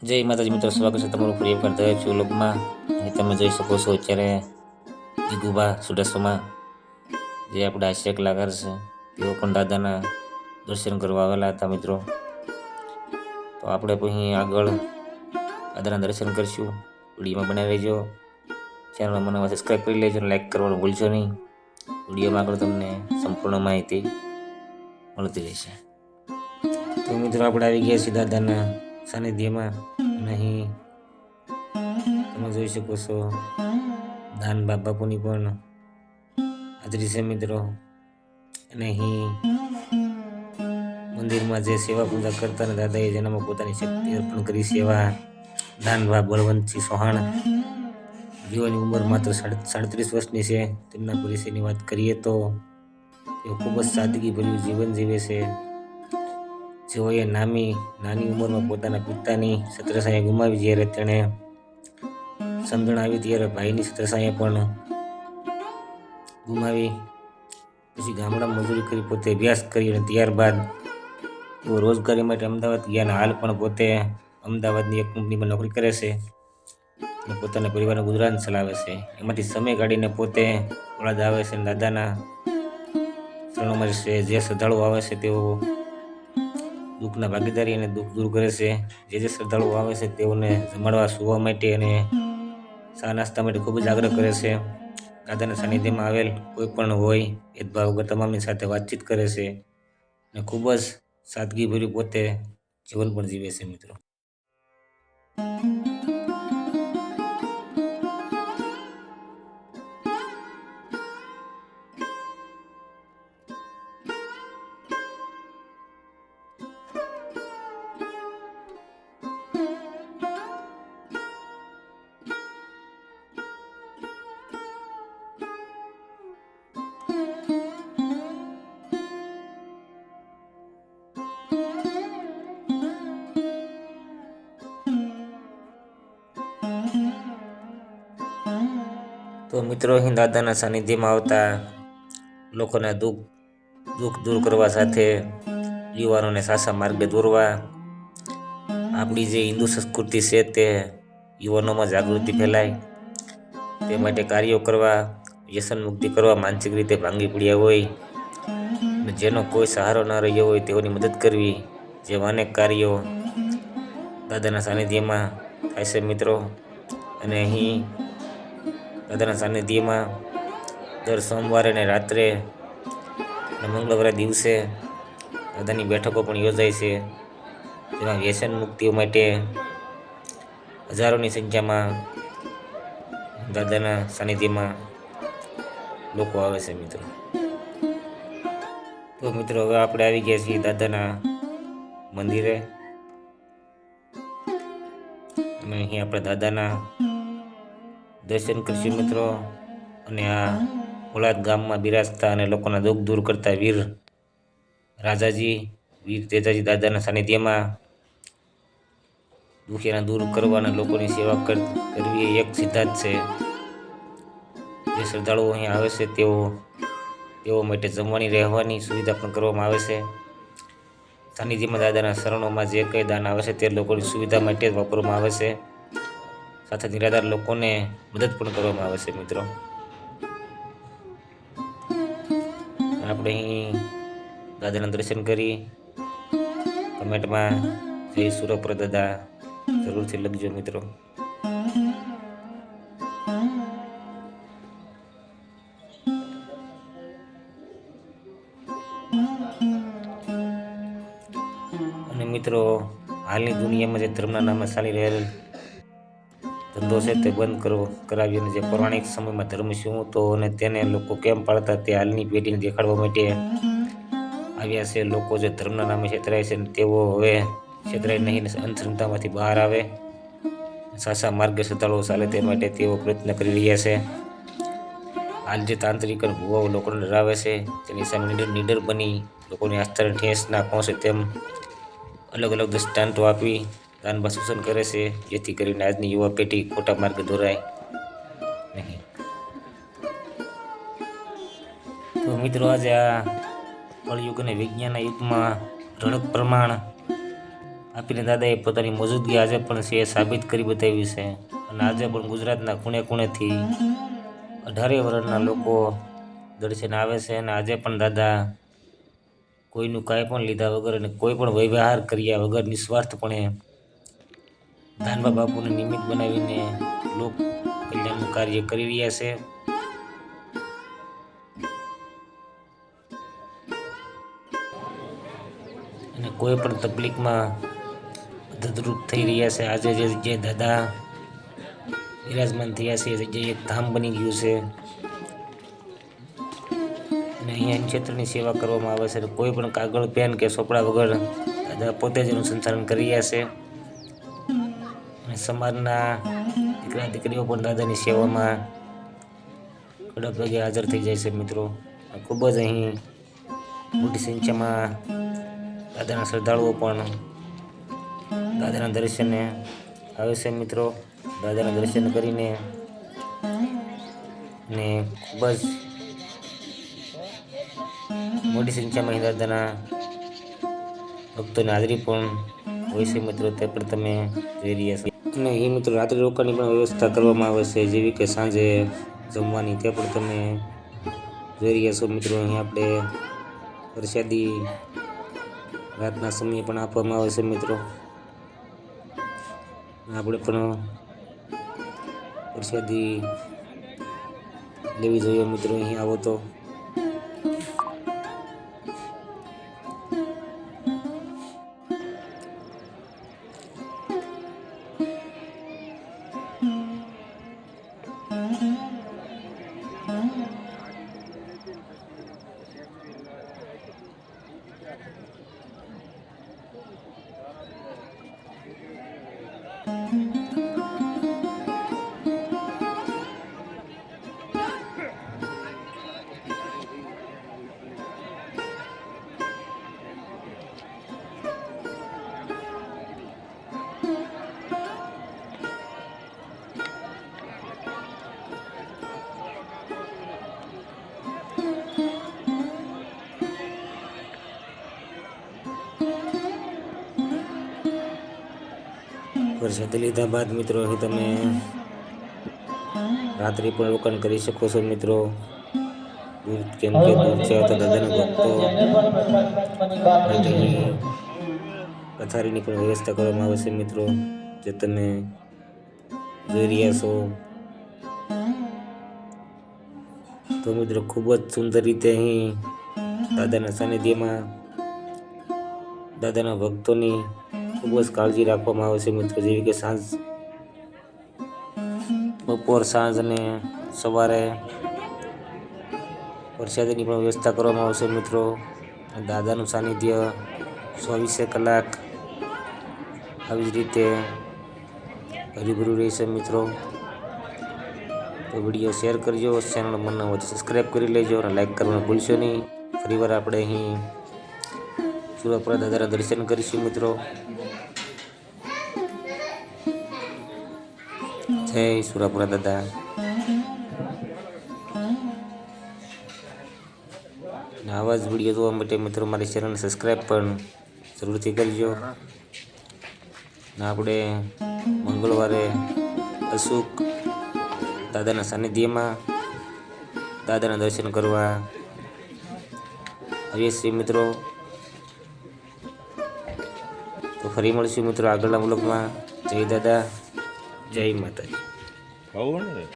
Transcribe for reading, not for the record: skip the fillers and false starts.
જય માતાજી મિત્રો, સ્વાગત છે તમારું ફરી એકવાર દરેક વ્લોગમાં. તમે જોઈ શકો છો અત્યારે જીગુબા સુડાસમાં જે આપણા આશ્રય કલાકાર છે તેઓ પણ દાદાના દર્શન કરવા આવેલા હતા મિત્રો. તો આપણે અહીં આગળ દાદાના દર્શન કરીશું. વિડીયોમાં બનાવી રહેજો. ચેનલમાં મને સબસ્ક્રાઈબ કરી લેજો અને લાઈક કરવાનું ભૂલશો નહીં. વિડીયોમાં આગળ તમને સંપૂર્ણ માહિતી મળતી રહેશે. તો મિત્રો આપણે આવી ગયા છીએ દાદાના સાનિધ્યમાં. અહીં તમે જોઈ શકો છો દાન બાપુની પણ હાજરી છે મિત્રો. અને અહીં મંદિરમાં જે સેવા પૂજા કરતા ને દાદાએ જેનામાં પોતાની શક્તિ અર્પણ કરી સેવા દાનભા બળવંતસિંહ ચૌહાણ, જેઓની ઉંમર માત્ર 37 વર્ષની છે. તેમના પરિચયની વાત કરીએ તો તેઓ ખૂબ જ સાદગીભર્યું જીવન જીવે છે. જેઓએ નાની ઉંમરમાં પોતાના પિતાની છત્રછાયા ગુમાવી, જ્યારે તેણે સમજણ આવી ત્યારે ભાઈની છત્રછાયા પણ ગુમાવી. પછી ગામડામાં મજૂરી કરી પોતે અભ્યાસ કરી અને ત્યારબાદ તેઓ રોજગારી માટે અમદાવાદ ગયા અને હાલ પણ પોતે અમદાવાદની એક કંપનીમાં નોકરી કરે છે અને પોતાના પરિવારનું ગુજરાન ચલાવે છે. એમાંથી સમય કાઢીને પોતે વડાદ આવે છે અને દાદાના શરણોમાં જે શ્રદ્ધાળુઓ આવે છે તેઓ દુઃખના ભાગીદારી અને દુઃખ દૂર કરે છે. જે શ્રદ્ધાળુઓ આવે છે તેઓને જમાડવા, સુવા માટે અને ચા નાસ્તા માટે ખૂબ જ આગ્રહ કરે છે. દાદાના સાનિધ્યમાં આવેલ કોઈ પણ હોય ભેદભાવ વગર તમામની સાથે વાતચીત કરે છે અને ખૂબ જ સાદગીભર્યું પોતે જીવન પણ જીવે છે મિત્રો. તો મિત્રો, અહીં દાદાના સાનિધ્યમાં આવતા લોકોના દુઃખ દૂર કરવા સાથે યુવાનોને સાચા માર્ગે દોરવા, આપણી જે હિન્દુ સંસ્કૃતિ છે તે યુવાનોમાં જાગૃતિ ફેલાય તે માટે કાર્યો કરવા, વ્યસન મુક્તિ કરવા, માનસિક રીતે ભાંગી પડ્યા હોય અને જેનો કોઈ સહારો ન રહ્યો હોય તેઓની મદદ કરવી, જેવા અનેક કાર્યો દાદાના સાનિધ્યમાં થાય છે મિત્રો. અને અહીં દાદાના સાનિધ્યમાં દર સોમવારે અને રાત્રે અને મંગળવારે દિવસે દાદાની બેઠકો પણ યોજાય છે, જેમાં વ્યસન મુક્તિઓ માટે હજારોની સંખ્યામાં દાદાના સાનિધ્યમાં લોકો આવે છે મિત્રો. તો મિત્રો, હવે આપણે આવી ગયા છીએ દાદાના મંદિરે અને અહીં આપણે દાદાના દર્શન કરીશું મિત્રો. અને આ મુળાદ ગામમાં બિરાજતા અને લોકોના દુઃખ દૂર કરતા વીર તેજાજી દાદાના સાનિધ્યમાં દુખિયાના દૂર કરવાના લોકોની સેવા કરવી એ એક સિદ્ધાંત છે. જે શ્રદ્ધાળુઓ અહીં આવે છે તેઓ માટે જમવાની, રહેવાની સુવિધા પણ કરવામાં આવે છે. સાનિધ્યમાં દાદાના શરણોમાં જે કંઈ દાન આવે છે તે લોકોની સુવિધા માટે જ વાપરવામાં આવે છે. સાથે નિરાધાર લોકોને મદદ પણ કરવામાં આવે છે મિત્રો. આપણે અહીં દાદાના દર્શન કરી કમેન્ટમાં જય સુરપુર દાદા જરૂરથી લખજો મિત્રો. અને મિત્રો, હાલની દુનિયામાં જે ધર્મના નામે ચાલી રહેલ ધંધો છે તે બંધ કરાવી અને જે પૌરાણિક સમયમાં ધર્મ શું હતો અને તેને લોકો કેમ પાળતા તે હાલની પેઢીને દેખાડવા માટે આવ્યા છે. લોકો જે ધર્મના નામે છેતરાય છે તેઓ હવે છેતરાય નહીં, અંધશ્રદ્ધામાંથી બહાર આવે, સાચા માર્ગે શ્રદ્ધાળુઓ ચાલે તે માટે તેઓ પ્રયત્ન કરી રહ્યા છે. હાલ જે તાંત્રિક અને ભુવાઓ લોકોને ડરાવે છે તેની સામે નીડર બની લોકોની આસ્થાને ઠેસ ના પહોંચે તેમ અલગ અલગ દ્રષ્ટાંતો આપી દાનભા સૂચન કરે છે, જેથી કરીને આજની યુવા પેઢી ખોટા માર્ગે દોરાય નહીં. તો મિત્રો, આજે આ કળયુગ અને વિજ્ઞાનના યુગમાં રણક પ્રમાણ આપીને દાદાએ પોતાની મોજૂદગી આજે પણ છે એ સાબિત કરી બતાવ્યું છે. અને આજે પણ ગુજરાતના ખૂણે ખૂણેથી 18 વર્ષના લોકો દર્શન આવે છે. અને આજે પણ દાદા કોઈનું કાંઈ પણ લીધા વગર અને કોઈ પણ વ્યવહાર કર્યા વગર નિસ્વાર્થપણે ધાનબા બાપુને નિમિત્ત બનાવીને લોક કલ્યાણનું કાર્ય કરી રહ્યા છે. અને કોઈ પણ તકલીફમાં મદદરૂપ થઈ રહ્યા છે. આજે જે જગ્યાએ દાદા વિરાજમાન થયા છે એ જગ્યાએ એક ધામ બની ગયું છે. અને અહીંયા ક્ષેત્રની સેવા કરવામાં આવે છે. કોઈ પણ કાગળ પેન કે ચોપડા વગર દાદા પોતે જ એનું સંચાલન કરી રહ્યા છે. અને સમાજના દીકરા દીકરીઓ પણ દાદાની સેવામાં કડક પગે હાજર થઈ જાય છે. મિત્રો ખૂબ જ અહીં મોટી સંખ્યામાં દાદાના શ્રદ્ધાળુઓ પણ દાદાના દર્શને આવે છે. મિત્રો દાદાના દર્શન કરીને ને ખૂબ જ મોટી સંખ્યામાં અહીં દાદાના ભક્તોની હાજરી પણ હોય છે. મિત્રો તે પણ તમે જોઈ રહ્યા છો. અને એ મિત્રો રાત્રિ રોકાણની પણ વ્યવસ્થા કરવામાં આવે છે, જેવી કે સાંજે જમવાની, તે પણ તમે જોઈ રહ્યા છો. મિત્રો અહીં આપણે પ્રસાદી રાતના સમયે પણ આપવામાં આવે છે. મિત્રો આપણે પણ પ્રસાદી લેવી જોઈએ. મિત્રો અહીં આવો તો પ્રસાદી લીધા બાદ મિત્રો અહીં તમે રાત્રિ પણ રોકાણ કરી શકો છો. મિત્રો કેમ કે દૂરથી આવતા દાદાના ભક્તો માટે અહીં પથારીની પણ વ્યવસ્થા કરવામાં આવે છે. મિત્રો જે તમે જોઈ રહ્યા છો. તો મિત્રો ખૂબ જ સુંદર રીતે અહીં દાદાના સાનિધ્યમાં દાદાના ભક્તોની ખૂબ જ કાળજી રાખવામાં આવે છે. મિત્રો જેવી કે સાંજ, બપોર, સાંજ અને સવારે પ્રસાદીની પણ વ્યવસ્થા કરવામાં આવશે. મિત્રો દાદાનું સાનિધ્ય 24 કલાક આવી જ રીતે હરીભર્યું રહેશે. મિત્રો તો વિડીયો શેર કરજો, ચેનલ મન હોય તો સબસ્ક્રાઈબ કરી લેજો અને લાઈક કરવાનું ભૂલશો નહીં. ફરીવાર આપણે અહીં સુરાપુરા દાદાના દર્શન કરીશું. મિત્રો જય સુરાપુરા દાદા. આવા જ વિડીયો જોવા માટે મિત્રો મારી ચેનલને સબસ્ક્રાઈબ પણ જરૂરથી કરજો. ને આપણે મંગળવારે અચૂક દાદાના સાનિધ્યમાં દાદાના દર્શન કરવા આવીએ છીએ. મિત્રો તો ફરી મળીશું મિત્રો આગળના વ્લોગમાં. જય દાદા, જય માતાજી.